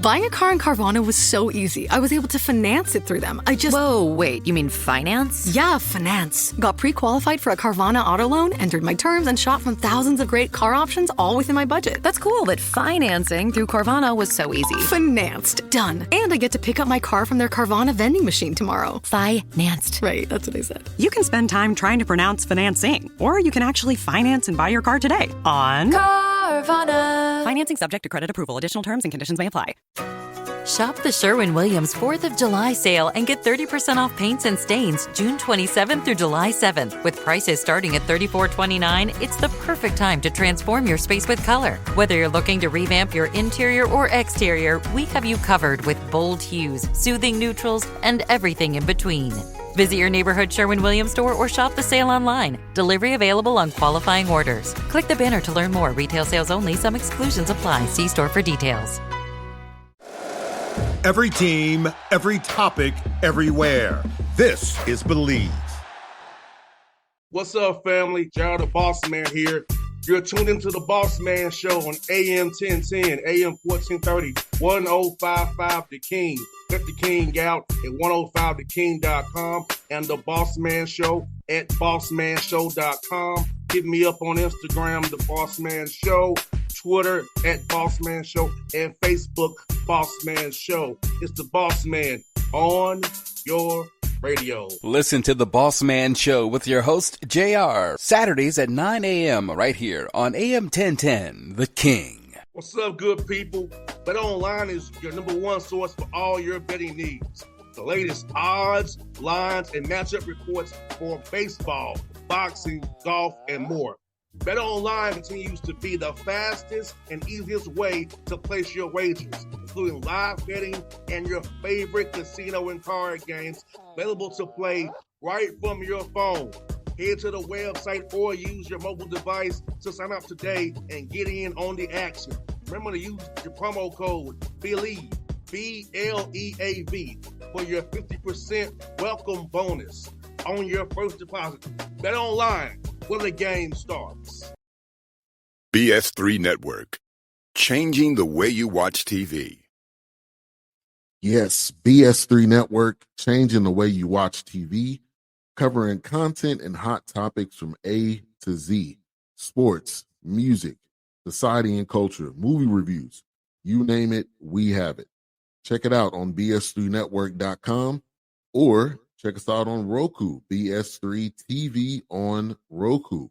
Buying a car in Carvana was so easy. I was able to finance it through them. Whoa, wait, you mean finance? Yeah, finance. Got pre-qualified for a Carvana auto loan, entered my terms, and shot from thousands of great car options all within my budget. That's cool that financing through Carvana was so easy. Financed. Done. And I get to pick up my car from their Carvana vending machine tomorrow. Financed. Right, that's what I said. You can spend time trying to pronounce financing, or you can actually finance and buy your car today on Carvana. Financing subject to credit approval. Additional terms and conditions may apply. Shop the Sherwin-Williams 4th of July sale and get 30% off paints and stains June 27th through July 7th. With prices starting at $34.29, it's the perfect time to transform your space with color. Whether you're looking to revamp your interior or exterior, we have you covered with bold hues, soothing neutrals, and everything in between. Visit your neighborhood Sherwin-Williams store or shop the sale online. Delivery available on qualifying orders. Click the banner to learn more. Retail sales only. Some exclusions apply. See store for details. Every team, every topic, everywhere. This is Believe. What's up, family? Gerald the Bossman here. You're tuned into the Bossman Show on AM 1010, AM 1430, 1055 The King. Check The King out at 105theking.com and the Bossman Show at bossmanshow.com. Hit me up on Instagram, The Bossman Show, Twitter at Bossman Show, and Facebook, Bossman Show. It's the Bossman on your radio. Listen to the Bossman Show with your host, JR, Saturdays at 9 a.m. right here on AM 1010, The King. What's up, good people? BetOnline is your number one source for all your betting needs. The latest odds, lines, and matchup reports for baseball, boxing, golf, and more. BetOnline continues to be the fastest and easiest way to place your wagers, including live betting and your favorite casino and card games available to play right from your phone. Head to the website or use your mobile device to sign up today and get in on the action. Remember to use your promo code BELIEVE, BLEAV, for your 50% welcome bonus on your first deposit. BetOnline, where the game starts. BS3 Network, changing the way you watch TV. Yes, BS3 Network, changing the way you watch TV, covering content and hot topics from A to Z, sports, music, society and culture, movie reviews, you name it, we have it. Check it out on bs3network.com or check us out on Roku, BS3 TV on Roku,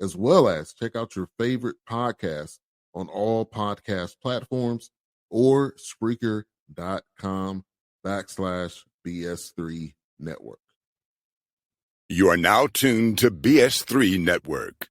as well as check out your favorite podcasts on all podcast platforms or Spreaker.com/BS3 Network. You are now tuned to BS3 Network.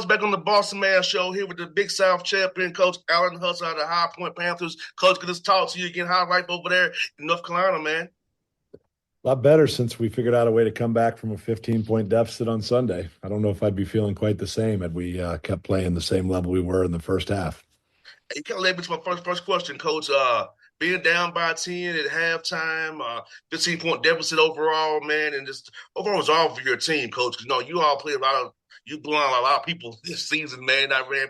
Back on the Bossman Show here with the Big South champion, Coach Allen Huss out of the High Point Panthers. Coach, good to talk to you again. How's life over there in North Carolina, man? A lot better since we figured out a way to come back from a 15-point deficit on Sunday. I don't know if I'd be feeling quite the same had we kept playing the same level we were in the first half. You kind of led me to my first question, Coach. Being down by 10 at halftime, 15-point deficit overall, man, and just overall resolve for your team, Coach. You know, you all play you blew out a lot of people this season, man. I ran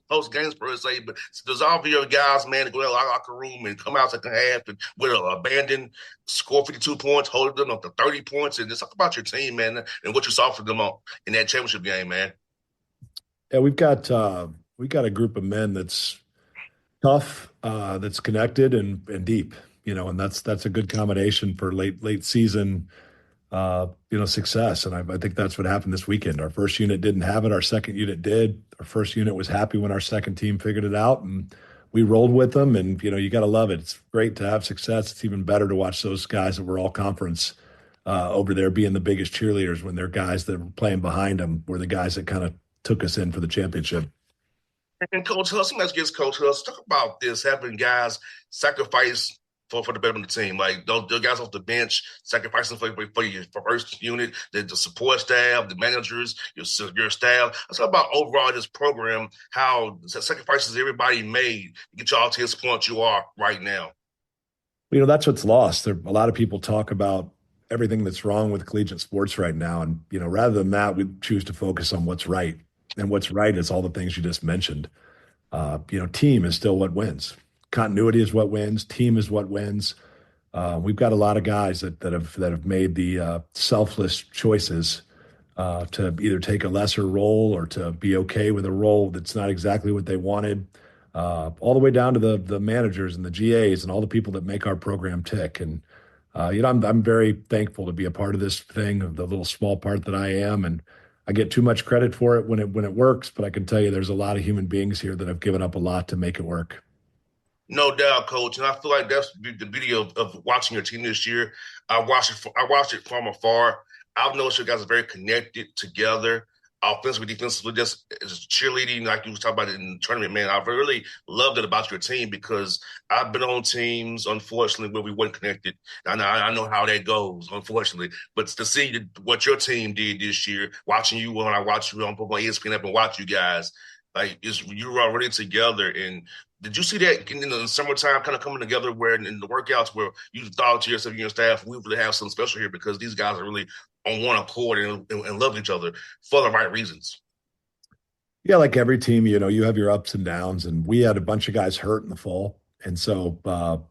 close games per se, but there's all of your guys, man, to go in the locker room and come out second half and with an abandon, score 52 points, hold them up to 30 points, and just talk about your team, man, and what you saw from them in that championship game, man. Yeah, we've got a group of men that's tough, that's connected and deep, and that's a good combination for late season. Success. And I think that's what happened this weekend. Our first unit didn't have it. Our second unit did. Our first unit was happy when our second team figured it out. And we rolled with them, and you got to love it. It's great to have success. It's even better to watch those guys that were all conference over there being the biggest cheerleaders when they're guys that were playing behind them were the guys that kind of took us in for the championship. And Coach Huss, let's get Coach Huss. Talk about this, having guys sacrifice for the betterment of the team. Like those guys off the bench, sacrificing for your first unit, the support staff, the managers, your staff. Let's talk about overall this program, how sacrifices everybody made to get y'all to this point you are right now. That's what's lost. A lot of people talk about everything that's wrong with collegiate sports right now. And, rather than that, we choose to focus on what's right. And what's right is all the things you just mentioned. Team is still what wins. Continuity is what wins. Team is what wins. We've got a lot of guys that have made the selfless choices to either take a lesser role or to be okay with a role that's not exactly what they wanted. All the way down to the managers and the GAs and all the people that make our program tick. And I'm very thankful to be a part of this thing, of the little small part that I am. And I get too much credit for it when it works, but I can tell you there's a lot of human beings here that have given up a lot to make it work. No doubt, Coach, and I feel like that's the beauty of watching your team this year. I watched it from afar. I've noticed you guys are very connected together, offensively, defensively, just cheerleading, like you was talking about in the tournament. Man, I really loved it about your team because I've been on teams, unfortunately, where we weren't connected. I know how that goes, unfortunately. But to see what your team did this year, watching you when I watch you on ESPN and watch you guys, like you were already together. And did you see that in the summertime kind of coming together where in the workouts where you thought to yourself, your staff, we really have something special here because these guys are really on one accord and love each other for the right reasons? Yeah, like every team, you have your ups and downs, and we had a bunch of guys hurt in the fall. And so,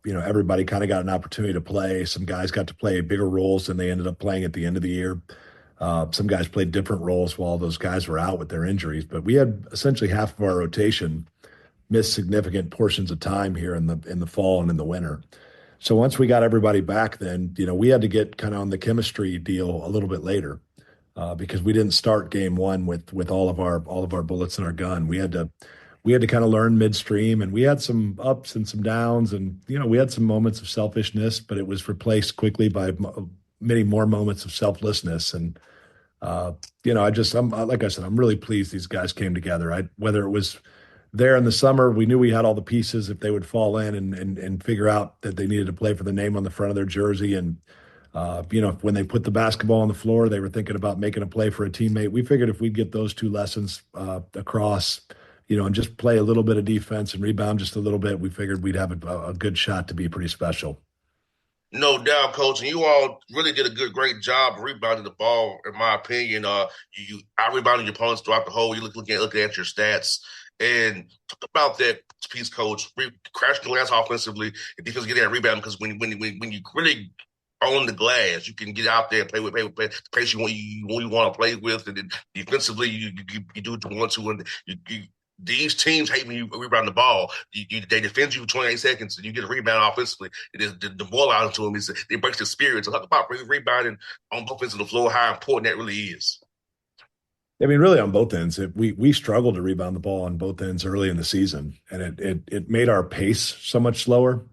everybody kind of got an opportunity to play. Some guys got to play bigger roles than they ended up playing at the end of the year. Some guys played different roles while those guys were out with their injuries. But we had essentially half of our rotation miss significant portions of time here in the fall and in the winter. So once we got everybody back, then we had to get kind of on the chemistry deal a little bit later because we didn't start game one with all of our bullets in our gun. We had to kind of learn midstream, and we had some ups and some downs, and we had some moments of selfishness, but it was replaced quickly by many more moments of selflessness. And I'm like I said, I'm really pleased these guys came together. Whether it was there in the summer, we knew we had all the pieces if they would fall in and figure out that they needed to play for the name on the front of their jersey. And, when they put the basketball on the floor, they were thinking about making a play for a teammate. We figured if we'd get those two lessons across, and just play a little bit of defense and rebound just a little bit, we figured we'd have a good shot to be pretty special. No doubt, Coach, and you all really did a great job rebounding the ball, in my opinion. You out rebounded your opponents throughout the whole. You looking at your stats and talk about that piece, Coach. Crash the glass offensively, and defense get that rebound because when you really own the glass, you can get out there and play with the pace you want to play with, and then defensively you do what you want to, and these teams hate when you rebound the ball. They defend you for 28 seconds, and you get a rebound offensively. It is the ball out to them. It breaks the spirit. So talk about rebounding on both ends of the floor, how important that really is. I mean, really on both ends. We struggled to rebound the ball on both ends early in the season, and it made our pace so much slower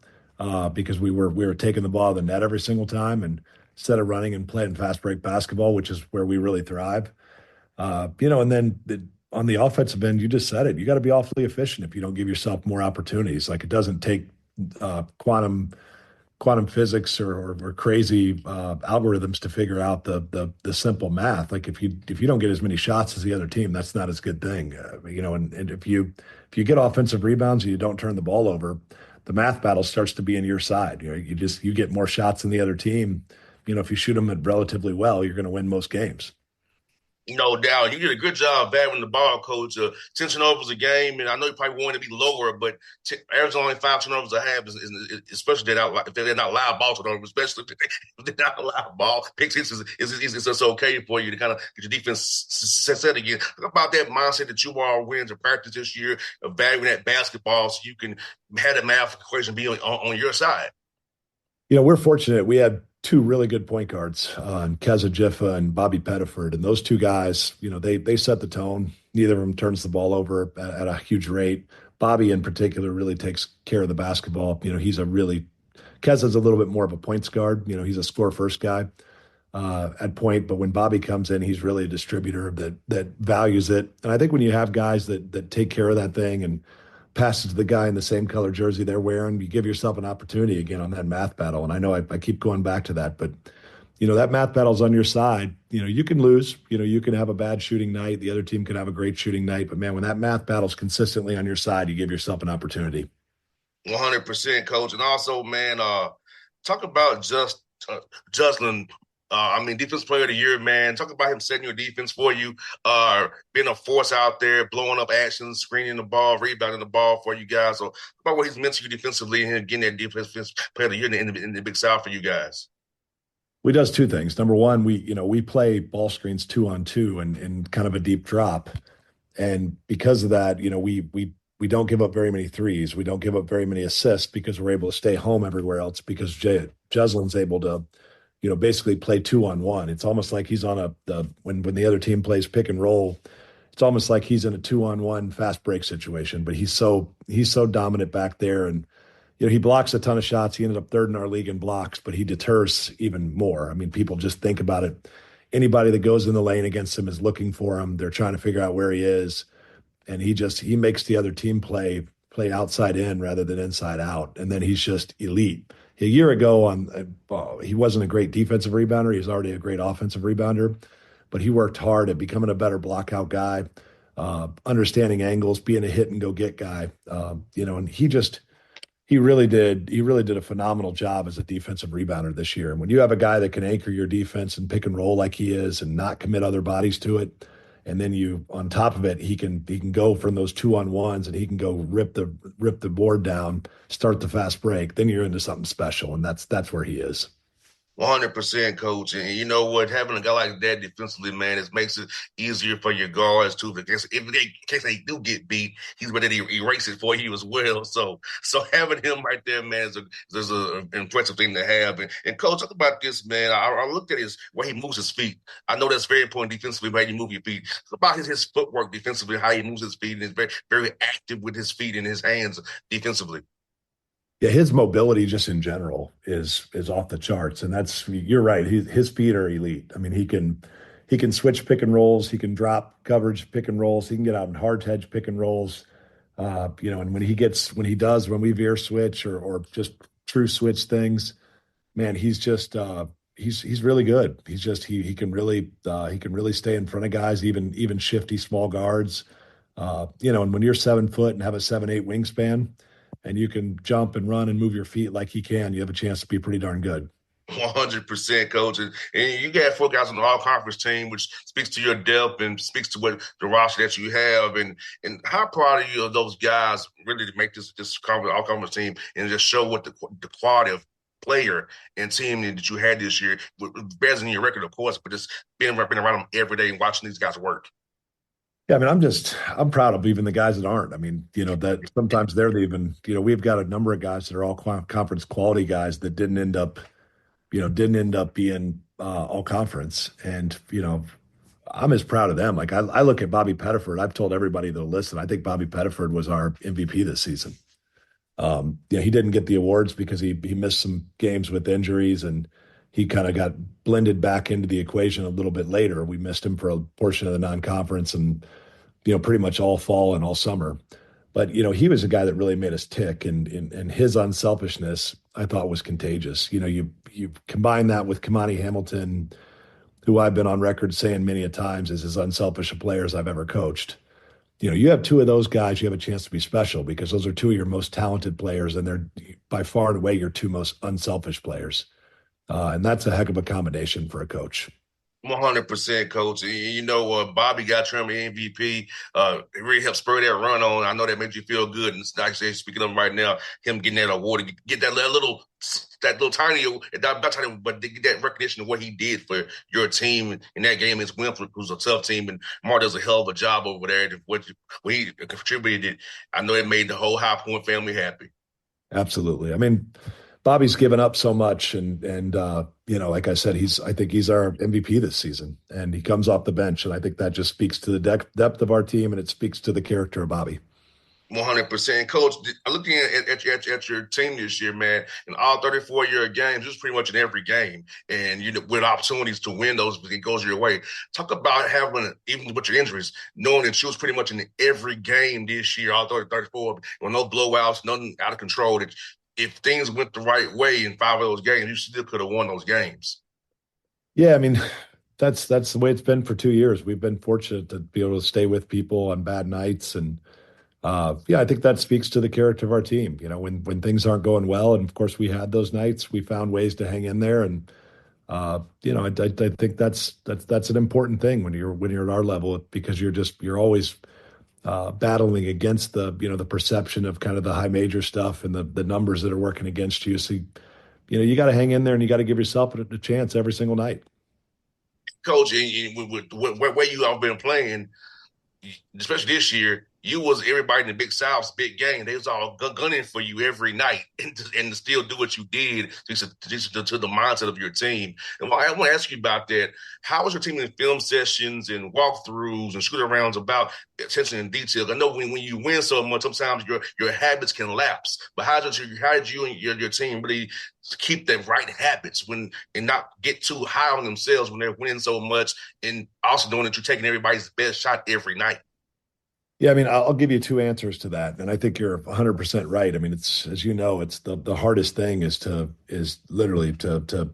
because we were taking the ball out of the net every single time, and instead of running and playing fast break basketball, which is where we really thrive. And then on the offensive end, you just said it. You got to be awfully efficient if you don't give yourself more opportunities. Like, it doesn't take quantum physics or crazy algorithms to figure out the simple math. Like, if you don't get as many shots as the other team, that's not as good thing. And if you get offensive rebounds and you don't turn the ball over, the math battle starts to be in your side. You get more shots than the other team. If you shoot them at relatively well, you're going to win most games. No doubt. You did a good job batting the ball, Coach. 10 turnovers a game, and I know you probably want to be lower, but Arizona only 5 turnovers a half, especially if they're not loud ball turnovers, especially if they're not loud ball. Pick six is just okay for you to kind of get your defense set again. Talk about that mindset that you all went into practice this year of valuing that basketball so you can have the math equation be on your side. We're fortunate. We had two really good point guards, Keza Jiffa and Bobby Pettiford. And those two guys, they set the tone. Neither of them turns the ball over at a huge rate. Bobby in particular really takes care of the basketball. Keza's a little bit more of a points guard. He's a score first guy at point, but when Bobby comes in, he's really a distributor that values it. And I think when you have guys that take care of that thing and pass it to the guy in the same color jersey they're wearing, you give yourself an opportunity again on that math battle. And I know I keep going back to that, but that math battle's on your side. You can lose. You can have a bad shooting night. The other team can have a great shooting night. But man, when that math battle's consistently on your side, you give yourself an opportunity. 100%, coach. And also, man, talk about Joslin. Defense player of the year, man. Talk about him setting your defense for you, being a force out there, blowing up actions, screening the ball, rebounding the ball for you guys. So, talk about what he's meant to you defensively and getting that defense player of the year in the Big South for you guys. He does two things. Number one, we play ball screens 2-on-2 and kind of a deep drop, and because of that, we don't give up very many threes. We don't give up very many assists because we're able to stay home everywhere else because Jeslin's able to basically play 2-on-1. It's almost like he's on when the other team plays pick and roll, it's almost like he's in a 2-on-1 fast break situation, but he's so dominant back there. And, he blocks a ton of shots. He ended up third in our league in blocks, but he deters even more. People just think about it. Anybody that goes in the lane against him is looking for him. They're trying to figure out where he is. And he makes the other team play outside in rather than inside out. And then he's just elite. A year ago, he wasn't a great defensive rebounder. He was already a great offensive rebounder, but he worked hard at becoming a better block-out guy, understanding angles, being a hit-and-go-get guy. And he really did a phenomenal job as a defensive rebounder this year. And when you have a guy that can anchor your defense and pick and roll like he is and not commit other bodies to it, and then on top of it, he can go from those 2-on-1s and he can go rip the board down, start the fast break. Then you're into something special, and that's where he is. 100%, coach. And you know what? Having a guy like that defensively, man, it makes it easier for your guards too. In case they do get beat, he's ready to erase it for you as well. So having him right there, man, is an impressive thing to have. And coach, talk about this, man. I looked at where he moves his feet. I know that's very important defensively, how you move your feet. It's about his footwork defensively, how he moves his feet, and is very, very active with his feet and his hands defensively. Yeah, his mobility just in general is off the charts, and you're right. His feet are elite. He can switch pick and rolls. He can drop coverage pick and rolls. He can get out in hard hedge pick and rolls. And when we veer switch or just true switch things, man, he's just he's really good. He can really stay in front of guys, even shifty small guards. And when you're 7 foot and have a 7'8" wingspan, and you can jump and run and move your feet like he can, you have a chance to be pretty darn good. 100%, coach. And you got 4 guys on the all-conference team, which speaks to your depth and speaks to what the roster that you have. And how proud are you of those guys really to make this all-conference team and just show what the quality of player and team that you had this year, better than your record, of course, but just being around them every day and watching these guys work. Yeah, I'm proud of even the guys that aren't. That sometimes they're we've got a number of guys that are all conference quality guys that didn't end up being all conference. And, I'm as proud of them. Like I look at Bobby Pettiford. I've told everybody that'll listen, I think Bobby Pettiford was our MVP this season. He didn't get the awards because he missed some games with injuries, and he kind of got blended back into the equation a little bit later. We missed him for a portion of the non-conference and, pretty much all fall and all summer. But, he was a guy that really made us tick, and his unselfishness, I thought, was contagious. You combine that with Kamani Hamilton, who I've been on record saying many a times is as unselfish a player as I've ever coached. You have 2 of those guys, you have a chance to be special because those are 2 of your most talented players, and they're by far and away your 2 most unselfish players. And that's a heck of a combination for a coach. 100%, coach. Bobby got termed MVP. It really helped spur that run on. I know that made you feel good. And like I said, speaking of him right now, him getting that award, get that little tiny, not tiny, but to get that recognition of what he did for your team in that game against Winthrop, who's a tough team, and Mark does a hell of a job over there. What he contributed, I know it made the whole High Point family happy. Absolutely. Bobby's given up so much, and like I said, I think he's our MVP this season, and he comes off the bench, and I think that just speaks to the depth of our team, and it speaks to the character of Bobby. 100%. Coach, looking at your team this year, man, in all 34 year games, just pretty much in every game, and with opportunities to win those, it goes your way. Talk about having, even with your injuries, knowing that you was pretty much in every game this year, all 34, with no blowouts, nothing out of control. That if things went the right way in 5 of those games, you still could have won those games. Yeah, I mean, that's the way it's been for 2 years. We've been fortunate to be able to stay with people on bad nights, and yeah, I think that speaks to the character of our team. When things aren't going well, and of course we had those nights, we found ways to hang in there, and I think that's an important thing when you're at our level, because you're always battling against the perception of kind of the high major stuff and the numbers that are working against you. So you got to hang in there, and you got to give yourself a chance every single night. Coach, with where you all been playing, especially this year, you was everybody in the Big South's big game. They was all gunning for you every night, and to still do what you did to the mindset of your team. And I want to ask you about that. How was your team in film sessions and walkthroughs and shoot-arounds about attention and detail? I know when you win so much, sometimes your habits can lapse. But how did you and your team really keep the right habits and not get too high on themselves when they're winning so much, and also knowing that you're taking everybody's best shot every night? Yeah, I mean, I'll give you two answers to that, and I think you're 100% right. I mean, it's, as you know, it's the hardest thing is literally to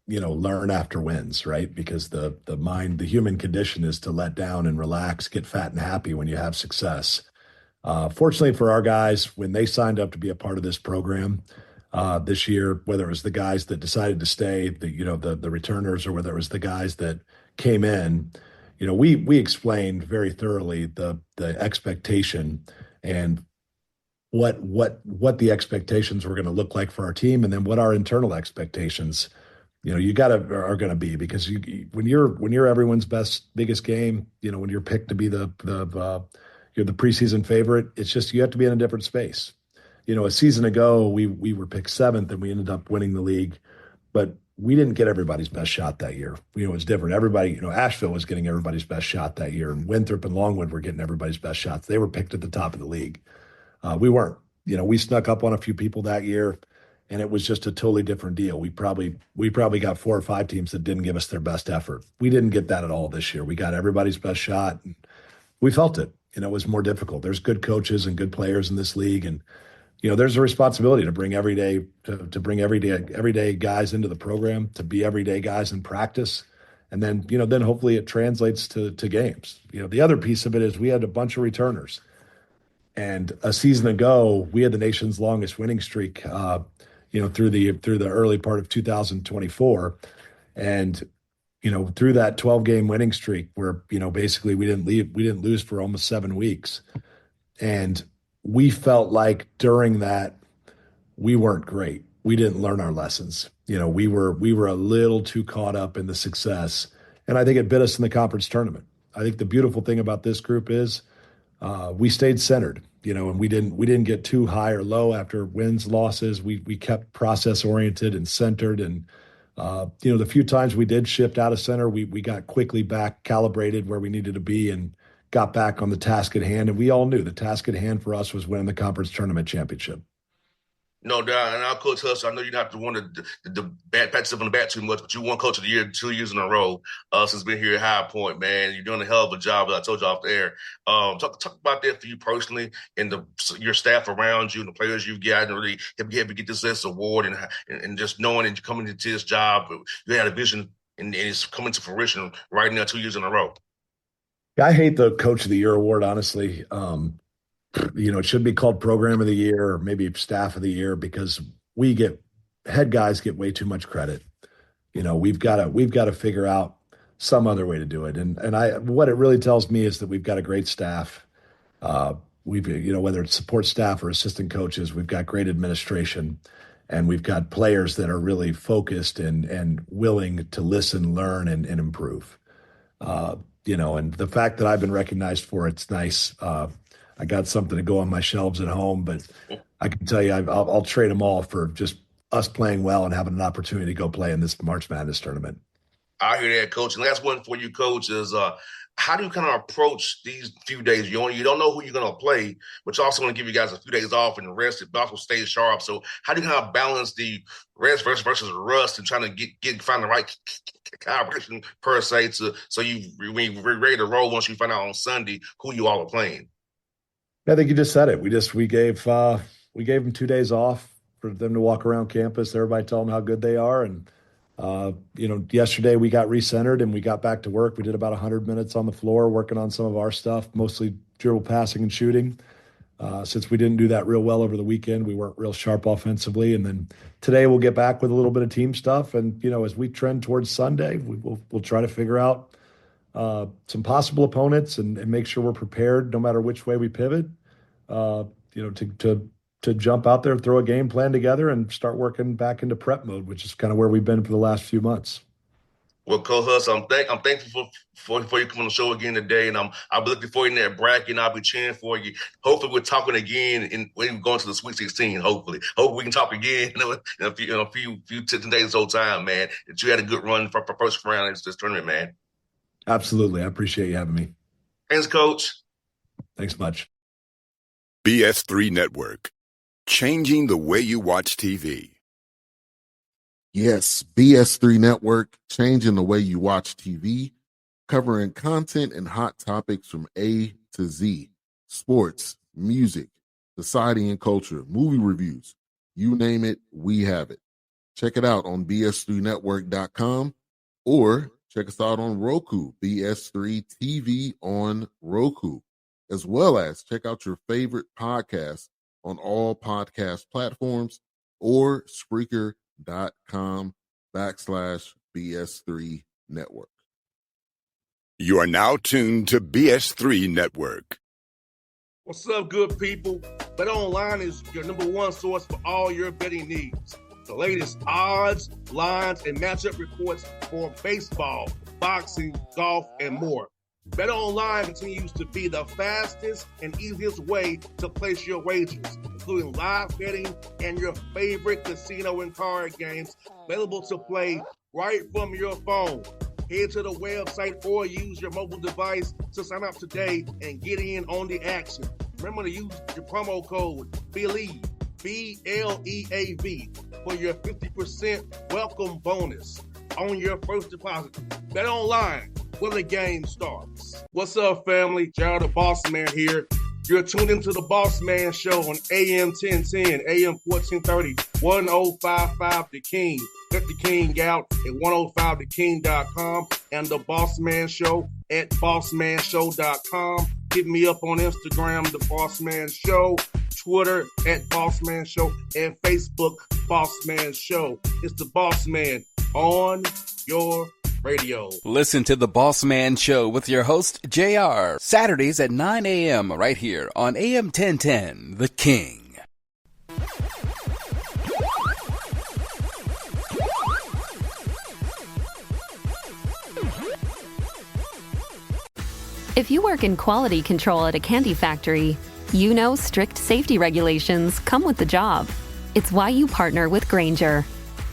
learn after wins, right? Because the human condition is to let down and relax, get fat and happy when you have success. Fortunately for our guys, when they signed up to be a part of this program this year, whether it was the guys that decided to stay, the returners, or whether it was the guys that came in. We explained very thoroughly the expectation and what the expectations were going to look like for our team, and then what our internal expectations, are going to be, because when you're everyone's biggest game, when you're picked to be you're the preseason favorite, it's just you have to be in a different space. A season ago we were picked 7th and we ended up winning the league, but we didn't get everybody's best shot that year. It was different. Everybody, Asheville was getting everybody's best shot that year, and Winthrop and Longwood were getting everybody's best shots. They were picked at the top of the league. We weren't. We snuck up on a few people that year, and it was just a totally different deal. We probably got 4 or 5 teams that didn't give us their best effort. We didn't get that at all this year. We got everybody's best shot, and we felt it. It was more difficult. There's good coaches and good players in this league, and there's a responsibility to bring everyday guys into the program, to be everyday guys in practice. And then hopefully it translates to games. The other piece of it is we had a bunch of returners, and a season ago, we had the nation's longest winning streak, through the early part of 2024. And, through that 12-game winning streak where, basically we didn't lose for almost 7 weeks. And we felt like during that we weren't great. We didn't learn our lessons. We were a little too caught up in the success, and I think it bit us in the conference tournament. I think the beautiful thing about this group is we stayed centered, and we didn't get too high or low after wins, losses. We kept process oriented and centered, and the few times we did shift out of center, we got quickly back calibrated where we needed to be and got back on the task at hand. And we all knew the task at hand for us was winning the conference tournament championship. No doubt. And our Coach Huss, I know you're not the one to pat yourself on the back too much, but you won Coach of the Year 2 years in a row since being here at High Point, man. You're doing a hell of a job, as I told you off the air. Talk about that for you personally and your staff around you and the players you've gotten, really help you get this award, and just knowing that you're coming into this job, you had a vision and it's coming to fruition right now 2 years in a row. I hate the Coach of the Year award, honestly. It should be called Program of the Year or maybe Staff of the Year, because head guys get way too much credit. We've got to figure out some other way to do it. And what it really tells me is that we've got a great staff. Whether it's support staff or assistant coaches, we've got great administration, and we've got players that are really focused and willing to listen, learn, and improve. And the fact that I've been recognized for it's nice. I got something to go on my shelves at home, but I can tell you I'll trade them all for just us playing well and having an opportunity to go play in this March Madness tournament. I hear that, Coach. And last one for you, Coach, is how do you kind of approach these few days? You don't know who you're going to play, but you're also going to give you guys a few days off and rest, but also stay sharp. So how do you kind of balance the rest versus rust and trying to find the right calibration per se so when you're ready to roll once you find out on Sunday who you all are playing? I think you just said it. We gave them 2 days off for them to walk around campus. Everybody tell them how good they are. And, yesterday we got recentered and we got back to work. We did about 100 minutes on the floor working on some of our stuff, mostly dribble passing and shooting. Since we didn't do that real well over the weekend, we weren't real sharp offensively. And then today we'll get back with a little bit of team stuff. And, as we trend towards Sunday, we'll try to figure out some possible opponents and make sure we're prepared no matter which way we pivot, to jump out there, throw a game plan together and start working back into prep mode, which is kind of where we've been for the last few months. Well, Coach Huss, I'm thankful for you coming on the show again today, and I'll be looking for you in that bracket, and I'll be cheering for you. Hopefully, we're talking again, and we're going to the Sweet 16. Hopefully we can talk again in a few 10 days old time, man. That you had a good run for first round in this tournament, man. Absolutely, I appreciate you having me. Thanks, Coach. Thanks much. BS3 Network, changing the way you watch TV. Yes, BS3 Network, changing the way you watch TV, covering content and hot topics from A to Z, sports, music, society and culture, movie reviews, you name it, we have it. Check it out on bs3network.com or check us out on Roku, BS3 TV on Roku, as well as check out your favorite podcasts on all podcast platforms or Spreaker.com/BS3 Network. You are now tuned to BS3 Network. What's up, good people? Bet Online is your number one source for all your betting needs. The latest odds, lines, and matchup reports for baseball, boxing, golf, and more. Bet Online continues to be the fastest and easiest way to place your wagers, including live betting and your favorite casino and card games available to play right from your phone. Head to the website or use your mobile device to sign up today and get in on the action. Remember to use your promo code BELIEVE, BLEAV, for your 50% welcome bonus on your first deposit. Bet Online, where the game starts. What's up, family? Gerald the Bossman here. You're tuned into the Bossman Show on AM 1010, AM 1430, 1055 The King. Let the King out at 105theking.com and the Bossman Show at bossmanshow.com. Hit me up on Instagram, The Bossman Show, Twitter at Bossman Show, and Facebook, Bossman Show. It's the Bossman on your radio. Listen to the Bossman Show with your host, JR, Saturdays at 9 a.m. right here on AM 1010, The King. If you work in quality control at a candy factory, you know strict safety regulations come with the job. It's why you partner with Grainger.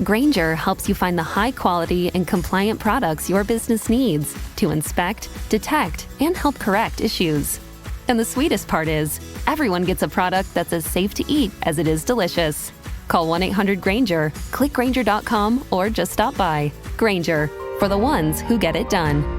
Grainger helps you find the high-quality and compliant products your business needs to inspect, detect, and help correct issues. And the sweetest part is, everyone gets a product that's as safe to eat as it is delicious. Call 1-800-GRAINGER, click Grainger.com, or just stop by. Grainger, for the ones who get it done.